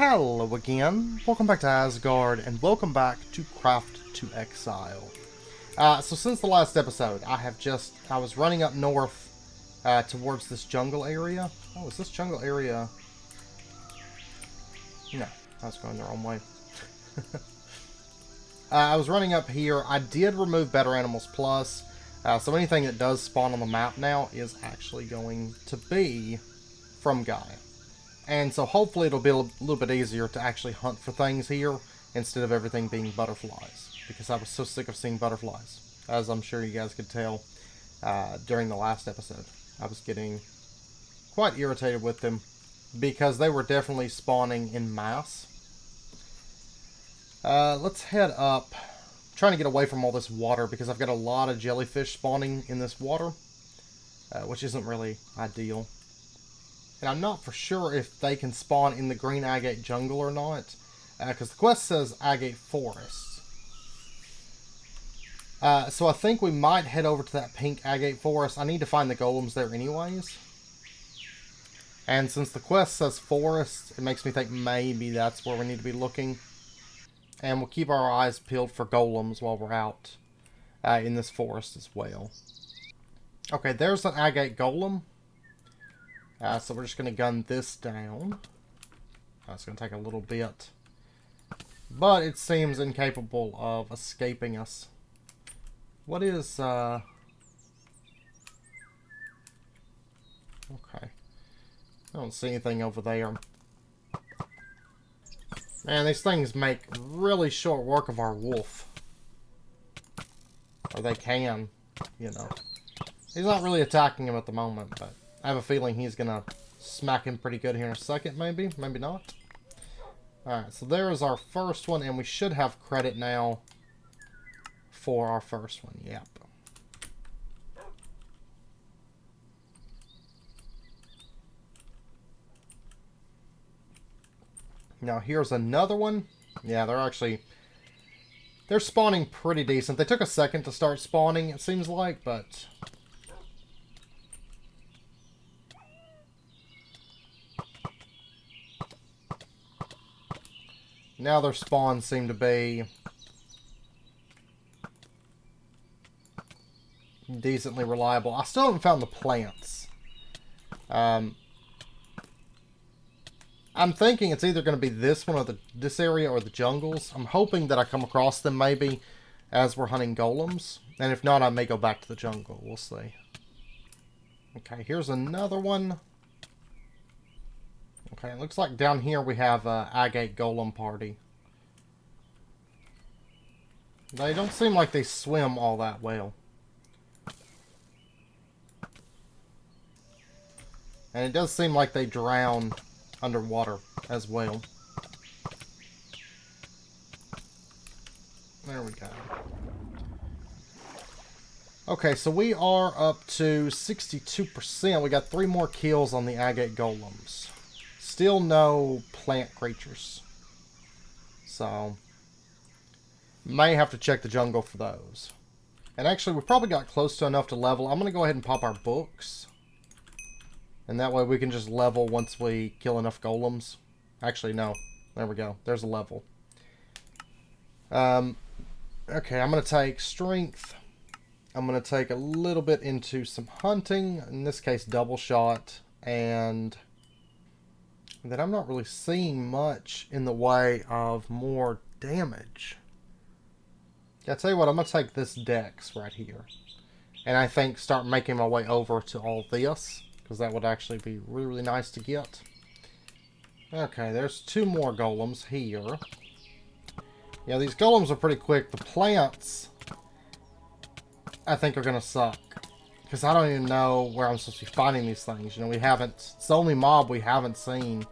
Hello again, welcome back to Asgard, and welcome back to Craft to Exile. So since the last episode, I was running up north towards this jungle area. Oh, is this jungle area? No, I was going the wrong way. I was running up here. I did remove Better Animals Plus, so anything that does spawn on the map now is actually going to be from Gaia. And so hopefully it'll be a little bit easier to actually hunt for things here instead of everything being butterflies. Because I was so sick of seeing butterflies, as I'm sure you guys could tell during the last episode. I was getting quite irritated with them because they were definitely spawning in mass. Let's head up. I'm trying to get away from all this water because I've got a lot of jellyfish spawning in this water, which isn't really ideal. And I'm not for sure if they can spawn in the green agate jungle or not, because the quest says agate forest. So I think we might head over to that pink agate forest. I need to find the golems there anyways. And since the quest says forest, it makes me think maybe that's where we need to be looking. And we'll keep our eyes peeled for golems while we're out in this forest as well. Okay, there's an agate golem. So we're just going to gun this down. It's going to take a little bit. But it seems incapable of escaping us. What is... Okay. I don't see anything over there. Man, these things make really short work of our wolf. Or they can, you know. He's not really attacking him at the moment, but... I have a feeling he's going to smack him pretty good here in a second, maybe. Maybe not. Alright, so there is our first one, and we should have credit now for our first one. Yep. Now, here's another one. Yeah, they're spawning pretty decent. They took a second to start spawning, it seems like, but... now their spawns seem to be decently reliable. I still haven't found the plants. I'm thinking it's either going to be this one or this area or the jungles. I'm hoping that I come across them maybe as we're hunting golems. And if not, I may go back to the jungle. We'll see. Okay, here's another one. Okay, it looks like down here we have Agate Golem party. They don't seem like they swim all that well. And it does seem like they drown underwater as well. There we go. Okay, so we are up to 62%. We got 3 more kills on the Agate Golems. Still no plant creatures. So, may have to check the jungle for those. And actually, we probably got close to enough to level. I'm going to go ahead and pop our books. And that way we can just level once we kill enough golems. Actually, no. There we go. There's a level. Okay, I'm going to take strength. I'm going to take a little bit into some hunting. In this case, double shot. And... that I'm not really seeing much in the way of more damage. Yeah, I tell you what, I'm going to take this dex right here. And I think start making my way over to all this. Because that would actually be really, really nice to get. Okay, there's 2 more golems here. Yeah, these golems are pretty quick. The plants, I think, are going to suck. Because I don't even know where I'm supposed to be finding these things. You know, it's the only mob we haven't seen.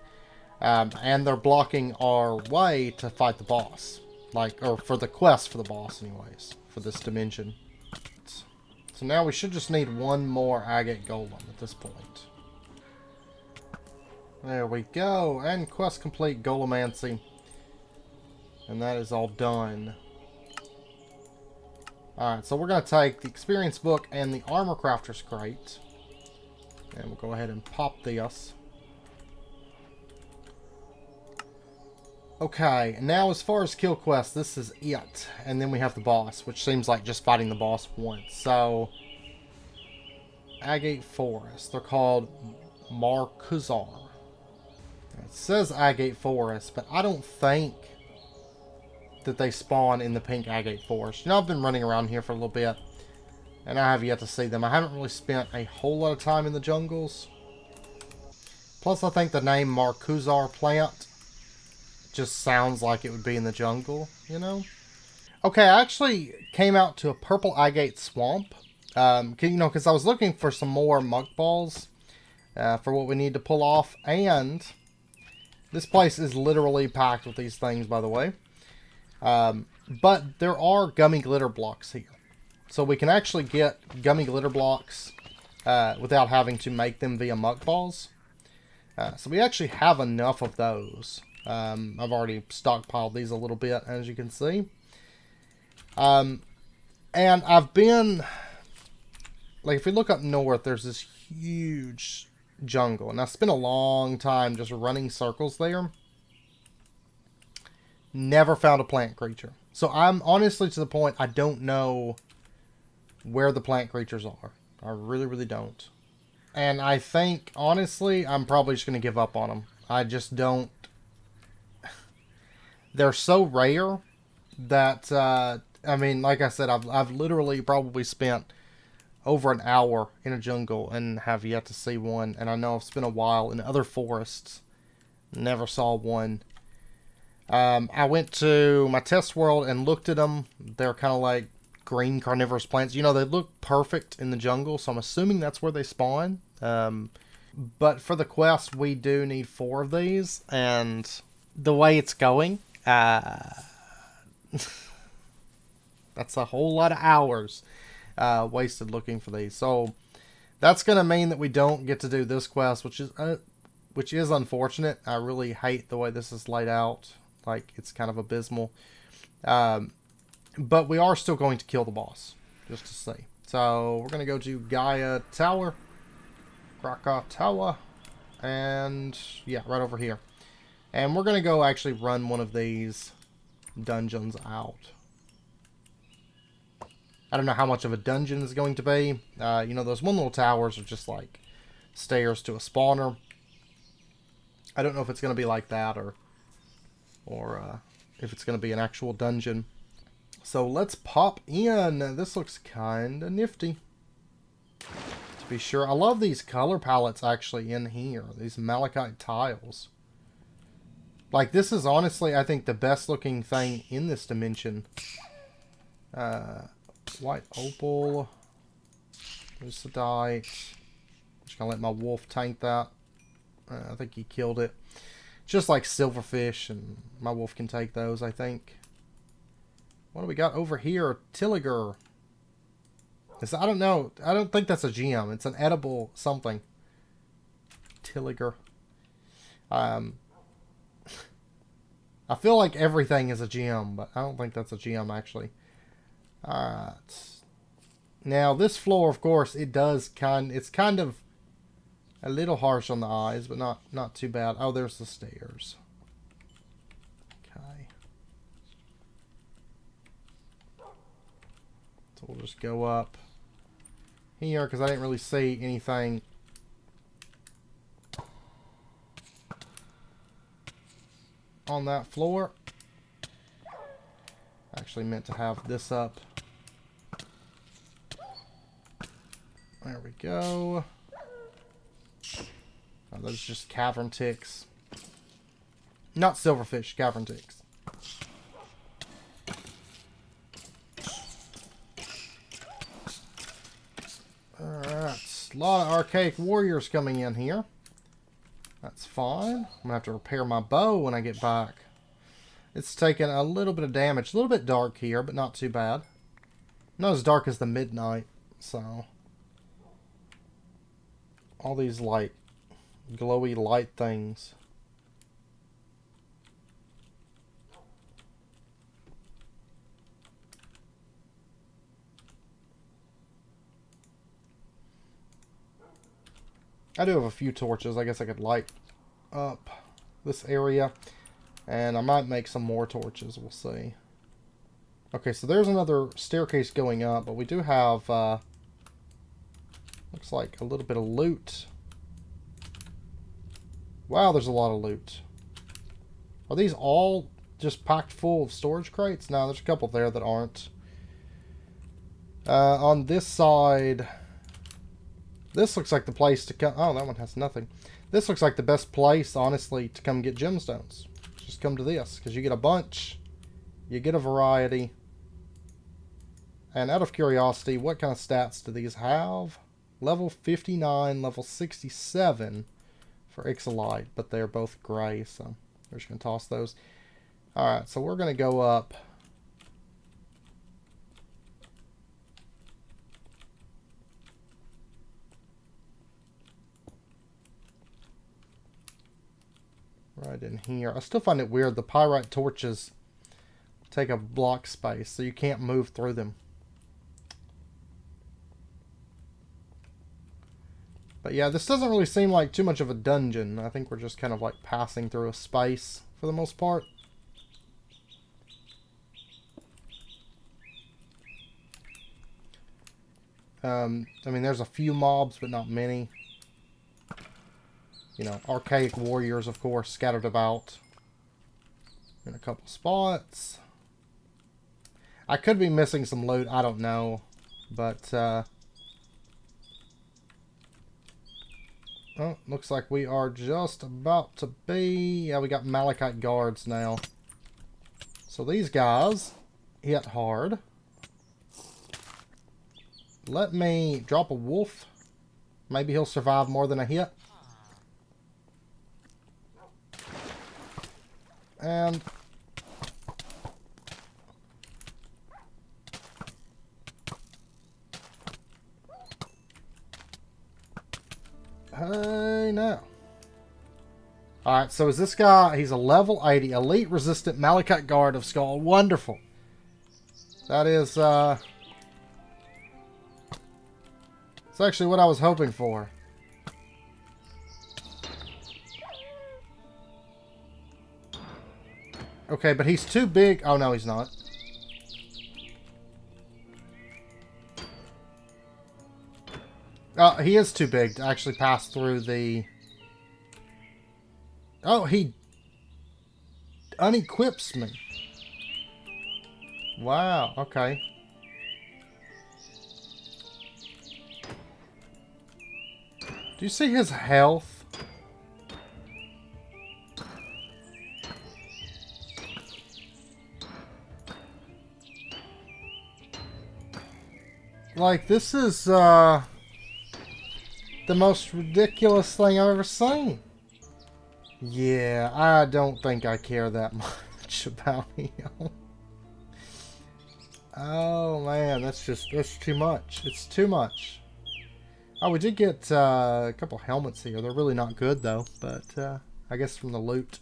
And they're blocking our way to fight the boss. Or for the quest for the boss anyways. For this dimension. So now we should just need 1 more Agate Golem at this point. There we go. And quest complete, Golemancy. And that is all done. Alright, so we're going to take the experience book and the armor crafter's crate. And we'll go ahead and pop this. Okay, now as far as kill quests, this is it. And then we have the boss, which seems like just fighting the boss once. So, Agate Forest. They're called Markuzar. It says Agate Forest, but I don't think that they spawn in the pink Agate Forest. You know, I've been running around here for a little bit, and I have yet to see them. I haven't really spent a whole lot of time in the jungles. Plus, I think the name Markuzar plant just sounds like it would be in the jungle, you know? Okay, I actually came out to a purple agate swamp. You know, because I was looking for some more muck balls for what we need to pull off. And this place is literally packed with these things, by the way. But there are gummy glitter blocks here. So we can actually get gummy glitter blocks without having to make them via muck balls. So we actually have enough of those. I've already stockpiled these a little bit, as you can see. And I've been... Like, if we look up north, there's this huge jungle. And I spent a long time just running circles there. Never found a plant creature. So I'm honestly to the point I don't know where the plant creatures are. I really, really don't. And I think, honestly, I'm probably just going to give up on them. I just don't... They're so rare that, I mean, like I said, I've literally probably spent over an hour in a jungle and have yet to see one. And I know I've spent a while in other forests. Never saw one. I went to my test world and looked at them. They're kind of like green carnivorous plants. You know, they look perfect in the jungle, so I'm assuming that's where they spawn. But for the quest, we do need 4 of these. And the way it's going, that's a whole lot of hours wasted looking for these. So that's going to mean that we don't get to do this quest, which is unfortunate. I really hate the way this is laid out. Like, it's kind of abysmal. But we are still going to kill the boss, just to see. So we're going to go to Gaia Tower. Krakatoa. And yeah, right over here. And we're going to go actually run one of these dungeons out. I don't know how much of a dungeon is going to be. You know, those one little towers are just like stairs to a spawner. I don't know if it's going to be like that or if it's going to be an actual dungeon. So let's pop in. This looks kind of nifty, to be sure. I love these color palettes actually in here. These malachite tiles. Like, this is honestly, I think, the best looking thing in this dimension. White opal. Lucidite. Just gonna let my wolf tank that. I think he killed it. Just like silverfish, and my wolf can take those, I think. What do we got over here? Tilliger. I don't know. I don't think that's a gem. It's an edible something. Tilliger. I feel like everything is a gem, but I don't think that's a gem, actually. Alright. Now, this floor, of course, it's kind of a little harsh on the eyes, but not too bad. Oh, there's the stairs. Okay. So we'll just go up here, because I didn't really see anything on that floor. Actually meant to have this up. There we go. Oh, those are just cavern ticks. Not silverfish, cavern ticks. Alright, a lot of archaic warriors coming in here. That's fine. I'm gonna have to repair my bow when I get back. It's taking a little bit of damage. A little bit dark here, but not too bad. Not as dark as the midnight, so. All these, like, glowy light things. I do have a few torches. I guess I could light up this area. And I might make some more torches. We'll see. Okay, so there's another staircase going up, but we do have, looks like a little bit of loot. Wow, there's a lot of loot. Are these all just packed full of storage crates? No, there's a couple there that aren't. On this side, this looks like the place to come. Oh, that one has nothing. This looks like the best place, honestly, to come get gemstones. Just come to this, because you get a bunch, you get a variety. And out of curiosity, what kind of stats do these have? Level 59, level 67 for Ixolite, but they're both gray, so we're just going to toss those. Alright, so we're going to go up. Right in here. I still find it weird. The pyrite torches take a block space, so you can't move through them. But yeah, this doesn't really seem like too much of a dungeon. I think we're just kind of like passing through a space for the most part. I mean, there's a few mobs, but not many. You know, archaic warriors, of course, scattered about in a couple spots. I could be missing some loot, I don't know. But, oh, looks like we are just about to be... Yeah, we got Malachite guards now. So these guys hit hard. Let me drop a wolf. Maybe he'll survive more than a hit. And... hey, now. Alright, so is this guy... He's a level 80. Elite resistant Malachite Guard of Skull. Wonderful. That is, it's actually what I was hoping for. Okay, but he's too big. Oh, no, he's not. He is too big to actually pass through the... Oh, he unequips me. Wow, okay. Do you see his health? Like, this is, the most ridiculous thing I've ever seen. Yeah, I don't think I care that much about him. Oh, man, that's too much. It's too much. Oh, we did get, a couple helmets here. They're really not good, though, but, I guess from the loot.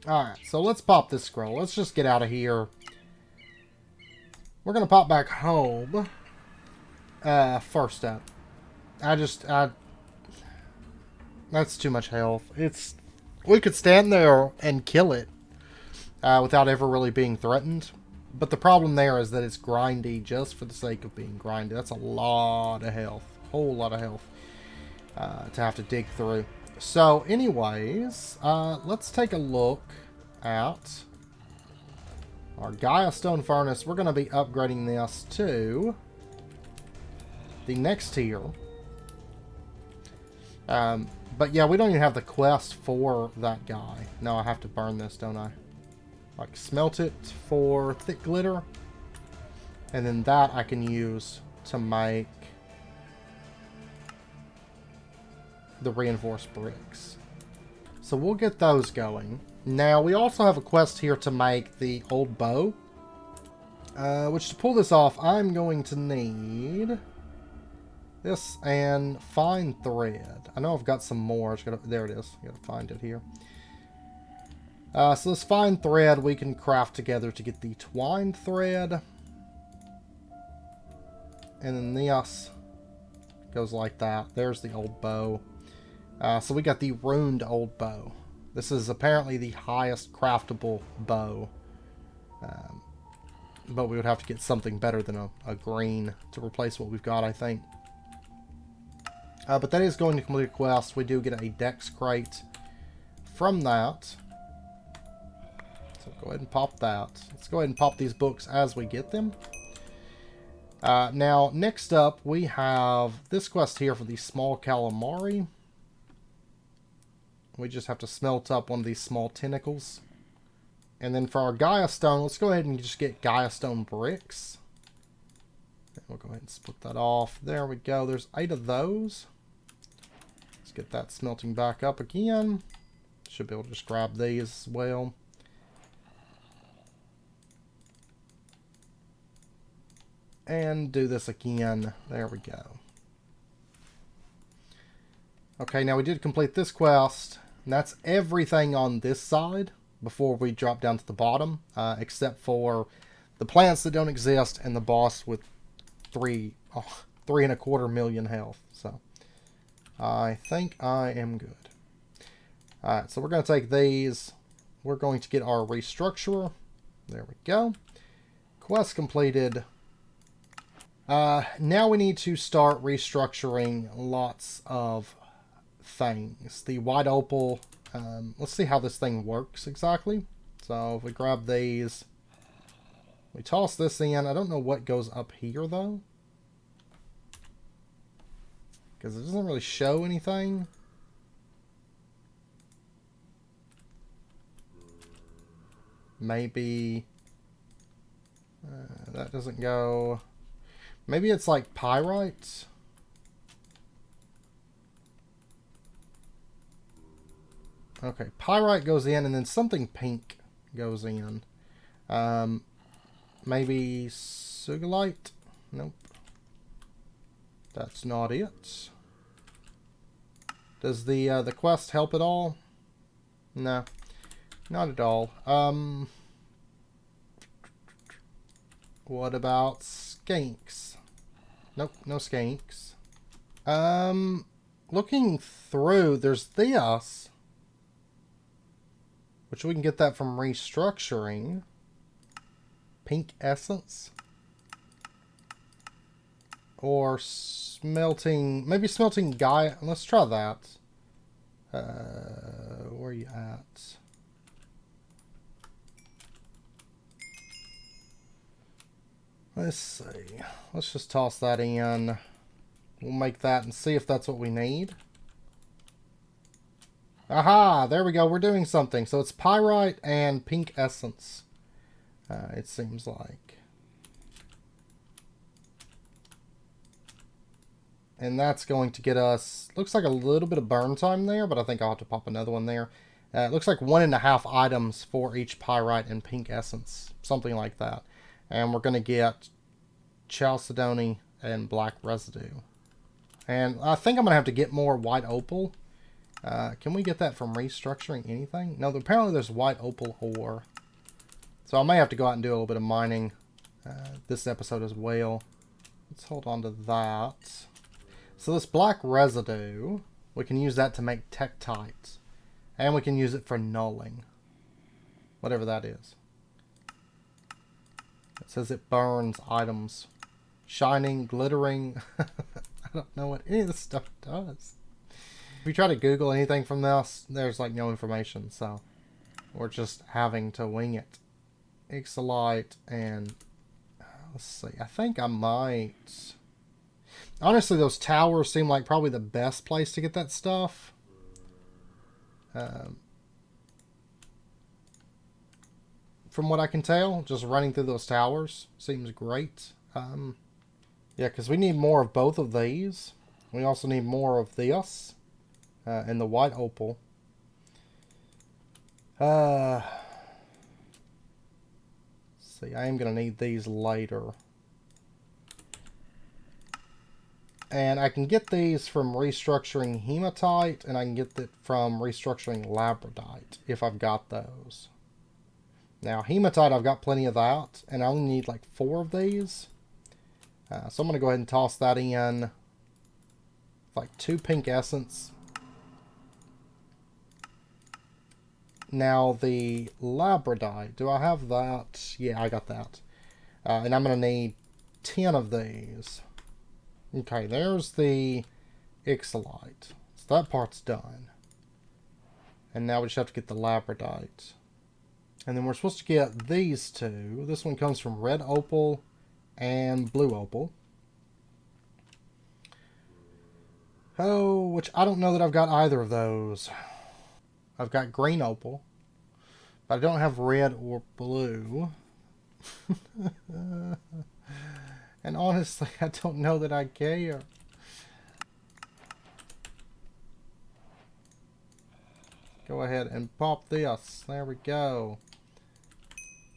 Alright, so let's pop this scroll. Let's just get out of here. We're going to pop back home. First up. That's too much health. We could stand there and kill it without ever really being threatened. But the problem there is that it's grindy just for the sake of being grindy. That's a lot of health. A whole lot of health to have to dig through. So anyways, let's take a look at our Gaia Stone Furnace. We're going to be upgrading this to the next tier. But yeah, we don't even have the quest for that guy. No, I have to burn this, don't I? Like, smelt it for thick glitter. And then that I can use to make the reinforced bricks. So we'll get those going. Now, we also have a quest here to make the old bow. Which, to pull this off, I'm going to need this and fine thread. I know I've got some more. There it is. I gotta find it here. So this fine thread we can craft together to get the twine thread. And then this goes like that. There's the old bow. So we got the Ruined Old Bow. This is apparently the highest craftable bow. But we would have to get something better than a green to replace what we've got, I think. But that is going to complete a quest. We do get a Dex crate from that. So go ahead and pop that. Let's go ahead and pop these books as we get them. Now, next up, we have this quest here for the Small Calamari. We just have to smelt up one of these small tentacles. And then for our Gaia Stone, let's go ahead and just get Gaia Stone bricks. And we'll go ahead and split that off. There we go. There's 8 of those. Let's get that smelting back up again. Should be able to just grab these as well. And do this again. There we go. Okay, now we did complete this quest. And that's everything on this side before we drop down to the bottom. Except for the plants that don't exist and the boss with 3.25 million health. So I think I am good. Alright, so we're going to take these. We're going to get our restructurer. There we go. Quest completed. Now we need to start restructuring lots of things. The white opal, let's see how this thing works exactly. So if we grab these, we toss this in. I don't know what goes up here though, because it doesn't really show anything. Maybe that doesn't go. Maybe it's like pyrite. Okay, pyrite goes in and then something pink goes in. Maybe sugilite? Nope. That's not it. Does the quest help at all? No, not at all. What about skanks? Nope, no skanks. Looking through, there's this, which we can get that from restructuring. Pink essence. Or smelting, maybe smelting Gaia. Let's try that. Where are you at? Let's see. Let's just toss that in. We'll make that and see if that's what we need. Aha! There we go. We're doing something. So it's pyrite and pink essence. It seems like. And that's going to get us... Looks like a little bit of burn time there, but I think I'll have to pop another one there. It looks like 1.5 items for each pyrite and pink essence. Something like that. And we're going to get chalcedony and black residue. And I think I'm going to have to get more white opal. Can we get that from restructuring anything? No, apparently there's white opal ore. So I may have to go out and do a little bit of mining this episode as well. Let's hold on to that. So this black residue, we can use that to make tektite. And we can use it for nulling. Whatever that is. It says it burns items. Shining, glittering. I don't know what any of this stuff does. If you try to Google anything from this, there's like no information. So we're just having to wing it. Ixolite and... let's see. I think I might... Honestly, those towers seem like probably the best place to get that stuff. From what I can tell, just running through those towers seems great. Yeah, because we need more of both of these. We also need more of this. And the white opal. See, I am going to need these later. And I can get these from restructuring hematite, and I can get it from restructuring labradite, if I've got those. Now, hematite, I've got plenty of that, and I only need like 4 of these. So I'm going to go ahead and toss that in. Like 2 pink essence. Now the labradite, do I have that? Yeah, I got that. And I'm going to need 10 of these. Okay, there's the Ixolite. So that part's done. And now we just have to get the labradite. And then we're supposed to get these two. This one comes from red opal and blue opal. Oh, which I don't know that I've got either of those. I've got green opal, but I don't have red or blue. And honestly, I don't know that I care. Go ahead and pop this. There we go.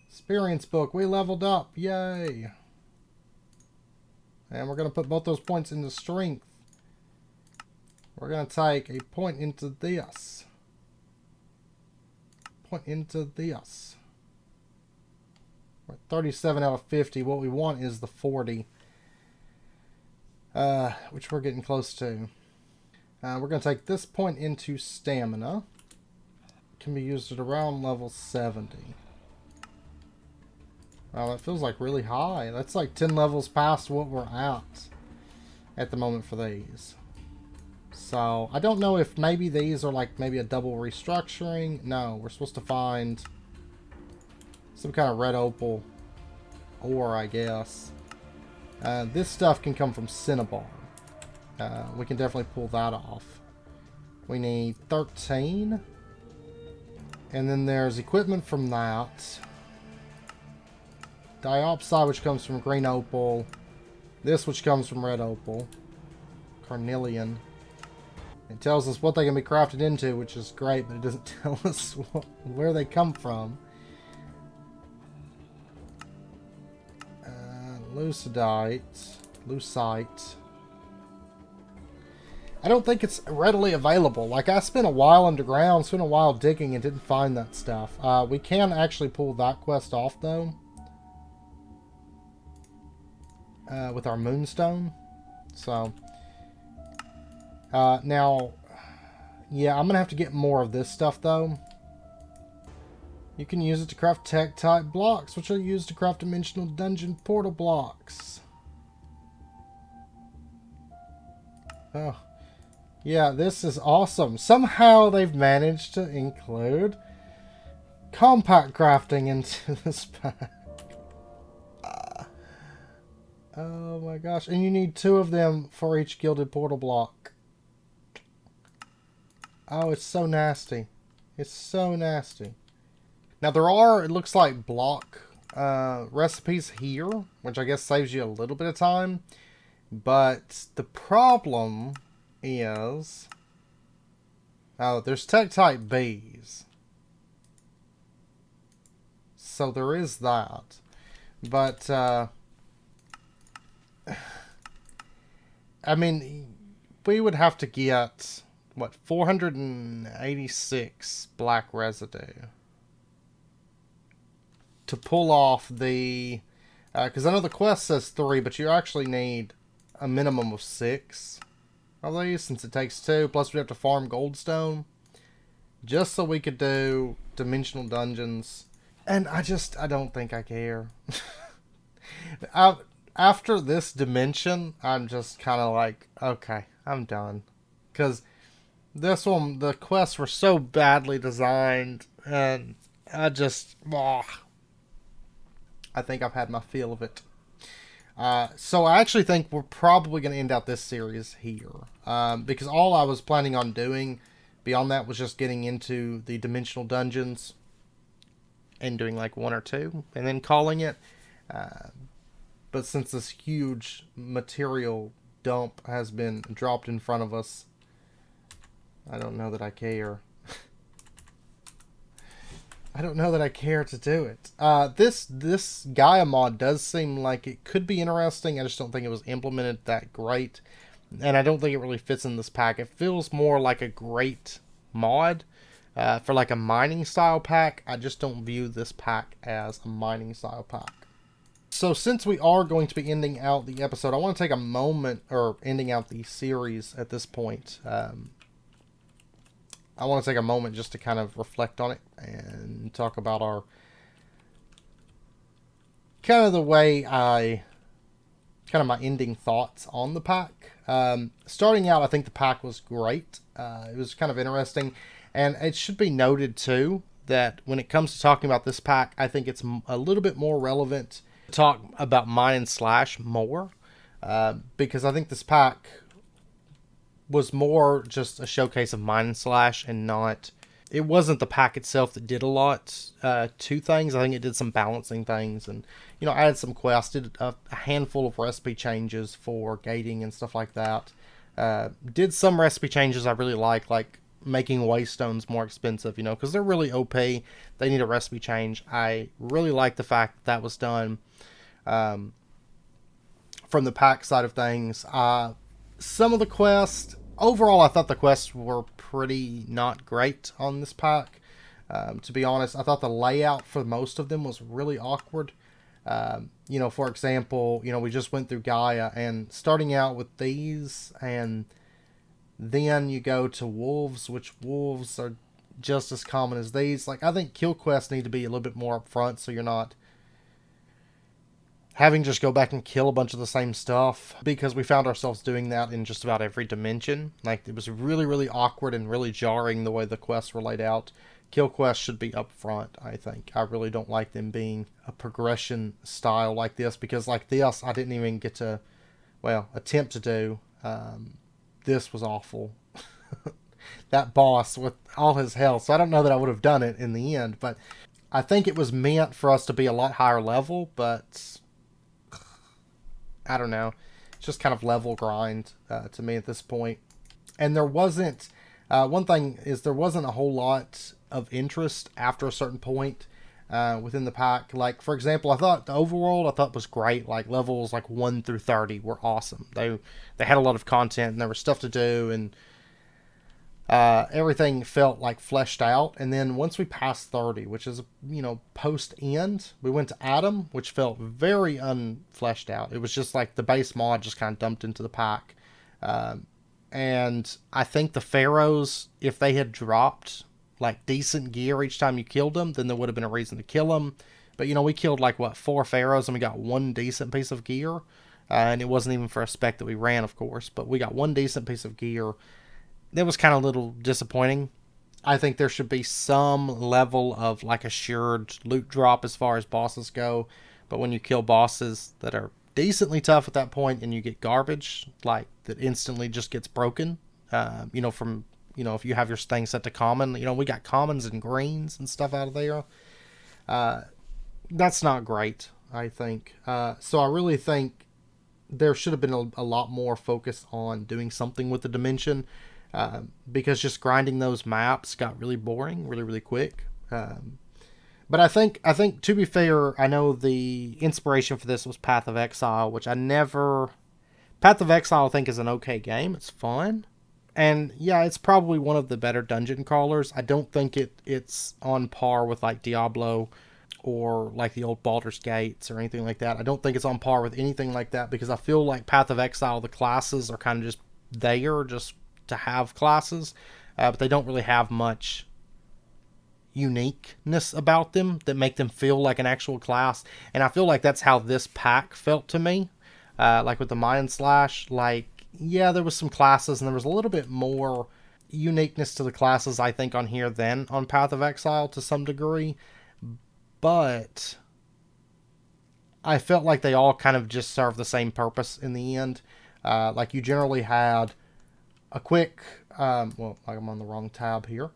Experience book. We leveled up. Yay. And we're going to put both those points into strength. We're going to take a point into this. Point into this. We're at 37 out of 50. What we want is the 40. Which we're getting close to. We're going to take this point into stamina. It can be used at around level 70. Wow, that feels like really high. That's like 10 levels past what we're at the moment for these. So, I don't know if maybe these are like maybe a double restructuring. No, we're supposed to find some kind of red opal ore, I guess. This stuff can come from cinnabar. We can definitely pull that off. We need 13. And then there's equipment from that. Diopside, which comes from green opal. This, which comes from red opal. Carnelian. It tells us what they can be crafted into, which is great, but it doesn't tell us where they come from. Lucite. I don't think it's readily available. Like, I spent a while underground, spent a while digging, and didn't find that stuff. We can actually pull that quest off, though. With our moonstone. So, now, yeah, I'm going to have to get more of this stuff, though. You can use it to craft tech-type blocks, which are used to craft dimensional dungeon portal blocks. Oh, yeah, this is awesome. Somehow they've managed to include compact crafting into this pack. Oh my gosh, and you need 2 of them for each gilded portal block. Oh, it's so nasty. It's so nasty. Now there are, it looks like, block recipes here, which I guess saves you a little bit of time. But the problem is, oh, there's tech type Bs. So there is that. But, I mean, we would have to get, what, 486 black residue to pull off the, because I know the quest says 3, but you actually need a minimum of 6 of these, since it takes 2, plus we have to farm goldstone, just so we could do dimensional dungeons, and I don't think I care. After this dimension, I'm just kind of like, okay, I'm done. Because this one, the quests were so badly designed, and I just, I think I've had my feel of it. So I actually think we're probably going to end out this series here. Because all I was planning on doing beyond that was just getting into the dimensional dungeons and doing like 1 or 2 and then calling it. But since this huge material dump has been dropped in front of us, I don't know that I care. I don't know that I care to do it. This Gaia mod does seem like it could be interesting. I just don't think it was implemented that great. And I don't think it really fits in this pack. It feels more like a great mod for like a mining style pack. I just don't view this pack as a mining style pack. So since we are going to be ending out the episode, I want to take a moment, or ending out the series at this point. I I want to take a moment just to kind of reflect on it and talk about our kind of the way my ending thoughts on the pack. Starting out, I think the pack was great. It was kind of interesting, and it should be noted too that when it comes to talking about this pack, I think it's a little bit more relevant to talk about Mine and Slash more, because I think this pack was more just a showcase of Mine and Slash and not... It wasn't the pack itself that did a lot to things. I think it did some balancing things, and I had some quests, did a handful of recipe changes for gating and stuff like that. Did some recipe changes I really like making waystones more expensive, because they're really OP. They need a recipe change. I really like the fact that was done from the pack side of things. Some of the quests, overall, I thought the quests were pretty not great on this pack. To be honest, I thought the layout for most of them was really awkward. For example, we just went through Gaia, and starting out with these, and then you go to wolves, which wolves are just as common as these. I think kill quests need to be a little bit more upfront, so you're not having just go back and kill a bunch of the same stuff, because we found ourselves doing that in just about every dimension. It was really, really awkward and really jarring the way the quests were laid out. Kill quests should be up front, I think. I really don't like them being a progression style like this, because like this, I didn't even get to, attempt to do. This was awful. That boss with all his health. So I don't know that I would have done it in the end, but I think it was meant for us to be a lot higher level, but I don't know. It's just kind of level grind to me at this point. And there wasn't... one thing is there wasn't a whole lot of interest after a certain point within the pack. For example, I thought the overworld was great. Levels 1 through 30 were awesome. They had a lot of content, and there was stuff to do, and everything felt fleshed out. And then once we passed 30, which is post end, we went to Adam, which felt very unfleshed out. It was just the base mod just kind of dumped into the pack. And I think the pharaohs, if they had dropped decent gear each time you killed them, then there would have been a reason to kill them. But we killed 4 pharaohs, and we got one decent piece of gear, and it wasn't even for a spec that we ran, of course, but we got one decent piece of gear. That was kind of a little disappointing. I think there should be some level of assured loot drop as far as bosses go, but when you kill bosses that are decently tough at that point, and you get garbage that instantly just gets broken, from if you have your thing set to common, we got commons and greens and stuff out of there. That's not great, I think. So I really think there should have been a lot more focus on doing something with the dimension, because just grinding those maps got really boring really, really quick. But I think to be fair, I know the inspiration for this was Path of Exile, which Path of Exile I think is an okay game. It's fun. And yeah, it's probably one of the better dungeon crawlers. I don't think it's on par with Diablo or the old Baldur's Gates or anything like that. I don't think it's on par with anything like that, because I feel Path of Exile, the classes are kind of just there just to have classes, but they don't really have much uniqueness about them that make them feel like an actual class. And I feel that's how this pack felt to me. With the Mine and Slash, yeah, there was some classes, and there was a little bit more uniqueness to the classes, I think, on here than on Path of Exile to some degree. But I felt they all kind of just served the same purpose in the end. You generally had a quick... I'm on the wrong tab here.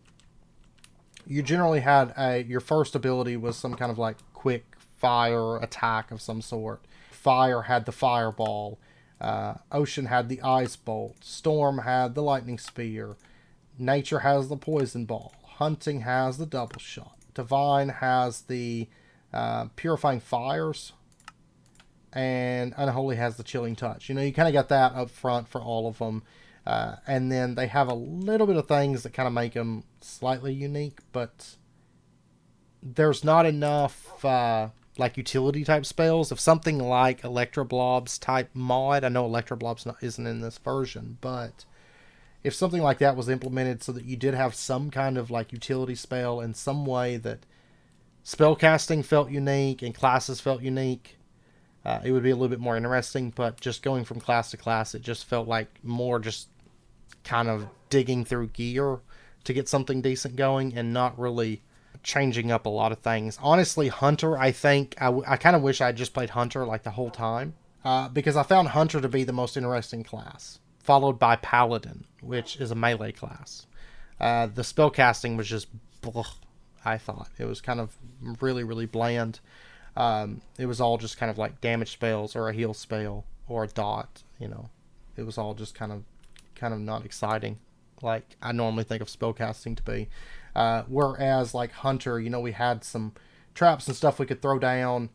You generally had your first ability was some kind of quick fire attack of some sort. Fire had the fireball. Ocean had the ice bolt. Storm had the lightning spear. Nature has the poison ball. Hunting has the double shot. Divine has the purifying fires. And Unholy has the chilling touch. You kind of got that up front for all of them. And then they have a little bit of things that kind of make them slightly unique, but there's not enough utility type spells. If something like Electroblobs type mod, I know Electroblobs isn't in this version, but if something like that was implemented so that you did have some kind of like utility spell in some way that spellcasting felt unique and classes felt unique, it would be a little bit more interesting. But just going from class to class, it just felt like more just kind of digging through gear to get something decent going and not really changing up a lot of things. Honestly, Hunter, I think I kind of wish I just played Hunter like the whole time, because I found Hunter to be the most interesting class, followed by Paladin, which is a melee class. The spellcasting was just blech, I thought. It was kind of really, really bland. It was all just kind of like damage spells or a heal spell or a dot, you know. It was all just kind of not exciting like I normally think of spellcasting to be. Whereas like Hunter, you know, we had some traps and stuff we could throw down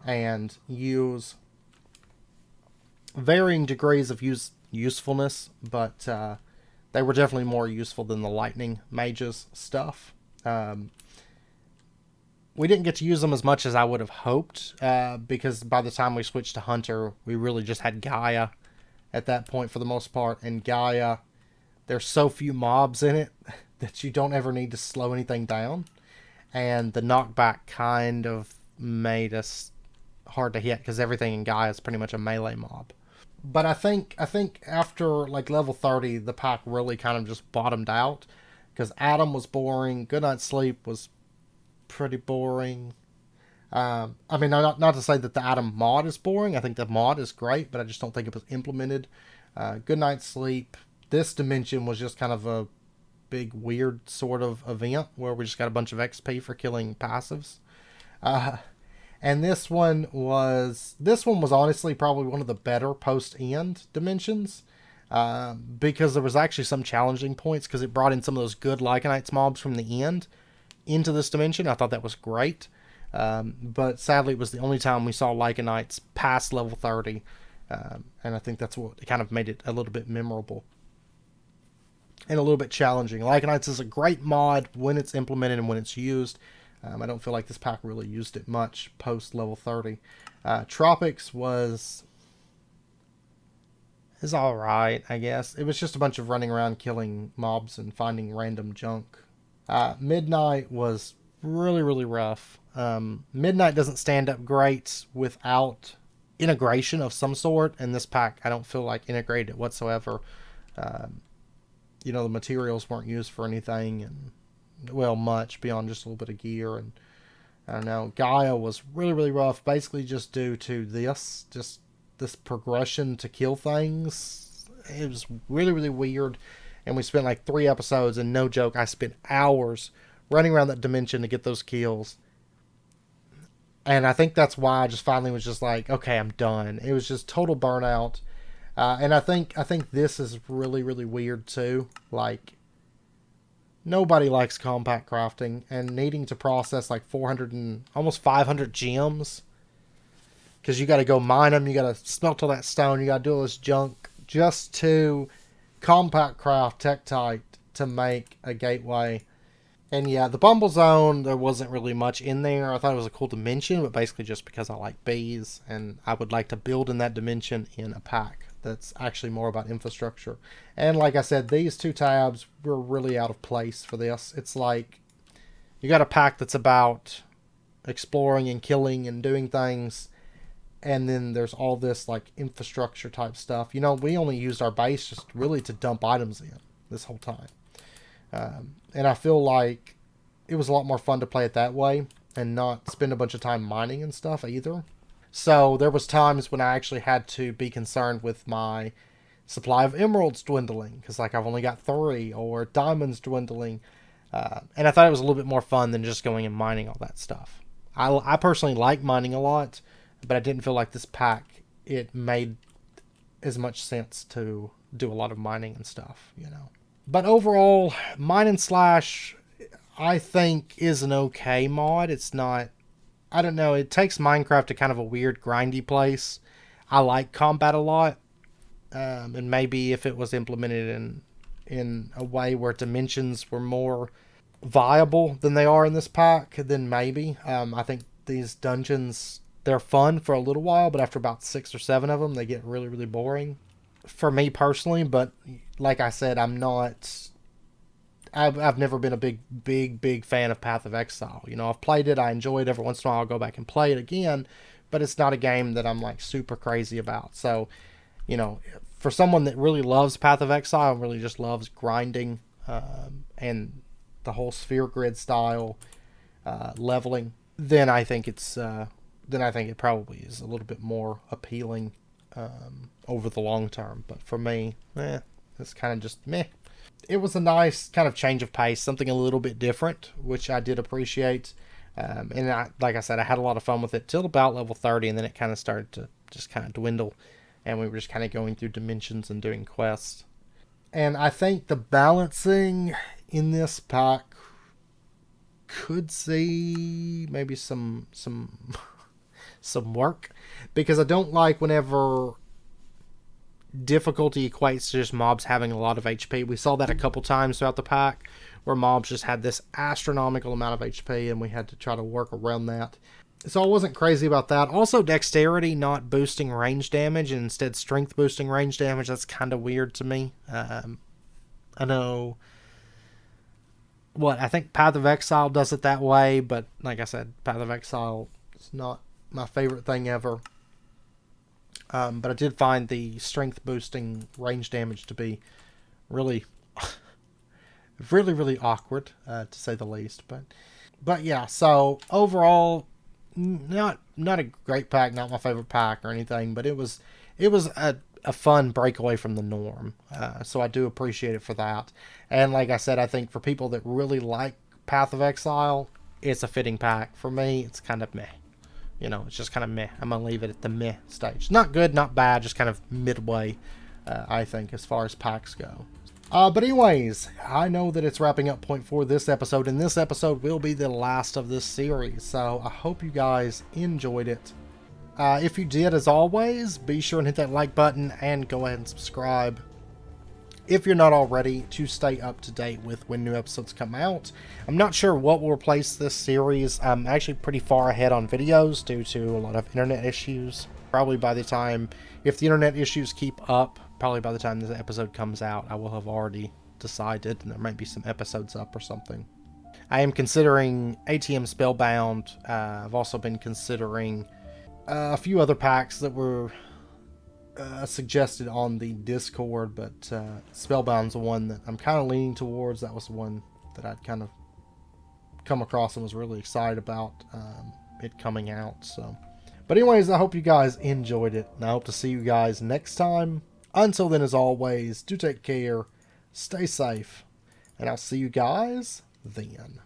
and use varying degrees of usefulness, but they were definitely more useful than the lightning mages stuff. We didn't get to use them as much as I would have hoped, because by the time we switched to Hunter, we really just had Gaia at that point for the most part. And Gaia, there's so few mobs in it that you don't ever need to slow anything down. And the knockback kind of made us hard to hit because everything in Gaia is pretty much a melee mob. But I think after like level 30, the pack really kind of just bottomed out because Adam was boring. Goodnight Sleep was pretty boring. I mean, not to say that the Adam mod is boring. I think the mod is great, but I just don't think it was implemented. Goodnight Sleep. This dimension was just kind of a big weird sort of event where we just got a bunch of XP for killing passives. And this one was honestly probably one of the better post-end dimensions, because there was actually some challenging points because it brought in some of those good Lycanites mobs from the end into this dimension. I thought that was great. But sadly, it was the only time we saw Lycanites past level 30. And I think that's what kind of made it a little bit memorable and a little bit challenging. Lycanites is a great mod when it's implemented and when it's used. I don't feel like this pack really used it much post level 30. Tropics is alright, I guess. It was just a bunch of running around killing mobs and finding random junk. Midnight was really, really rough. Midnight doesn't stand up great without integration of some sort, and this pack I don't feel like integrated whatsoever. You know, the materials weren't used for anything, and well, much beyond just a little bit of gear. And I don't know, Gaia was really, really rough, basically just due to this progression to kill things. It was really, really weird, and we spent like 3 episodes, and no joke, I spent hours running around that dimension to get those kills. And I think that's why I just finally was just like, okay, I'm done. It was just total burnout. And I think this is really, really weird too. Like, nobody likes compact crafting, and needing to process like 400 and almost 500 gems, because you got to go mine them, you got to smelt all that stone, you got to do all this junk just to compact craft Tektite to make a gateway. And yeah, the Bumble Zone, there wasn't really much in there. I thought it was a cool dimension, but basically just because I like bees, and I would like to build in that dimension in a pack that's actually more about infrastructure. And like I said, these 2 tabs were really out of place for this. It's like you got a pack that's about exploring and killing and doing things, and then there's all this like infrastructure type stuff. You know, we only used our base just really to dump items in this whole time. And I feel like it was a lot more fun to play it that way and not spend a bunch of time mining and stuff either. So there was times when I actually had to be concerned with my supply of emeralds dwindling, because like I've only got 3, or diamonds dwindling. And I thought it was a little bit more fun than just going and mining all that stuff. I personally like mining a lot, but I didn't feel like this pack, it made as much sense to do a lot of mining and stuff, you know. But overall, Mine and Slash, I think, is an okay mod. It's not, I don't know, it takes Minecraft to kind of a weird, grindy place. I like combat a lot. And maybe if it was implemented in a way where dimensions were more viable than they are in this pack, then maybe. I think these dungeons, they're fun for a little while, but after about 6 or 7 of them, they get really, really boring. for me personally, but like I said, I've never been a big fan of Path of Exile. You know, I've played it, I enjoyed it. Every once in a while I'll go back and play it again, but it's not a game that I'm like super crazy about. So, you know, for someone that really loves Path of Exile, really just loves grinding, and the whole sphere grid style, leveling, then I think it probably is a little bit more appealing, over the long term. But for me, it's kind of just meh. It was a nice kind of change of pace, something a little bit different, which I did appreciate. Like I said, I had a lot of fun with it till about level 30, and then it kind of started to just kind of dwindle, and we were just kind of going through dimensions and doing quests. And I think the balancing in this pack could see maybe some work, because I don't like whenever difficulty equates to just mobs having a lot of HP. We saw that a couple times throughout the pack, where mobs just had this astronomical amount of HP, and we had to try to work around that. So I wasn't crazy about that. Also, dexterity not boosting range damage, and instead strength boosting range damage. That's kind of weird to me. I know I think Path of Exile does it that way, but like I said, Path of Exile is not my favorite thing ever. But I did find the strength boosting range damage to be really, really awkward, to say the least. But yeah, so overall, not a great pack, not my favorite pack or anything, but it was a fun breakaway from the norm. So I do appreciate it for that. And like I said, I think for people that really like Path of Exile, it's a fitting pack. For me, it's kind of meh. You know, it's just kind of meh. I'm going to leave it at the meh stage. Not good, not bad, just kind of midway, I think, as far as packs go. But anyways, I know that it's wrapping up point for this episode, and this episode will be the last of this series. So I hope you guys enjoyed it. If you did, as always, be sure and hit that like button and go ahead and subscribe if you're not already, to stay up to date with when new episodes come out. I'm not sure what will replace this series. I'm actually pretty far ahead on videos due to a lot of internet issues. Probably by the time, if the internet issues keep up, probably by the time this episode comes out, I will have already decided, and there might be some episodes up or something. I am considering ATM Spellbound. I've also been considering a few other packs that were suggested on the Discord, but Spellbound's the one that I'm kind of leaning towards. That was the one that I'd kind of come across and was really excited about it coming out. So, but anyways, I hope you guys enjoyed it, and I hope to see you guys next time. Until then, as always, do take care, stay safe, and I'll see you guys then.